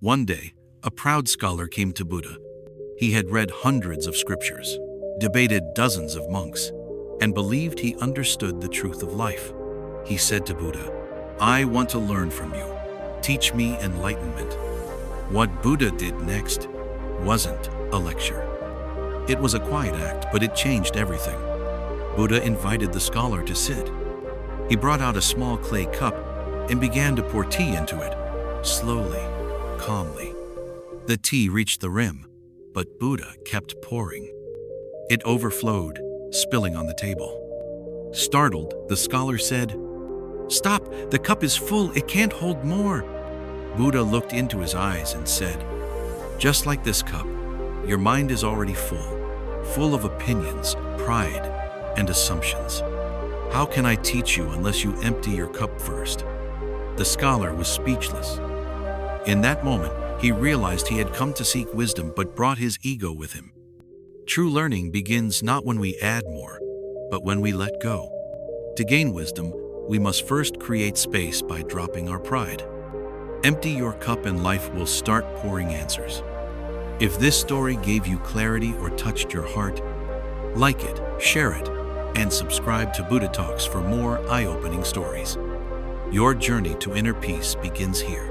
One day, a proud scholar came to Buddha. He had read hundreds of scriptures, debated dozens of monks, and believed he understood the truth of life. He said to Buddha, "I want to learn from you. Teach me enlightenment." What Buddha did next wasn't a lecture. It was a quiet act, but it changed everything. Buddha invited the scholar to sit. He brought out a small clay cup and began to pour tea into it, slowly, calmly. The tea reached the rim, but Buddha kept pouring. It overflowed, spilling on the table. Startled, the scholar said, "Stop, the cup is full, it can't hold more." Buddha looked into his eyes and said, "Just like this cup, your mind is already full of opinions, pride, and assumptions. How can I teach you unless you empty your cup first?" The scholar was speechless. In that moment, he realized he had come to seek wisdom but brought his ego with him. True learning begins not when we add more, but when we let go. To gain wisdom, we must first create space by dropping our pride. Empty your cup and life will start pouring answers. If this story gave you clarity or touched your heart, like it, share it, and subscribe to Buddha Talks for more eye-opening stories. Your journey to inner peace begins here.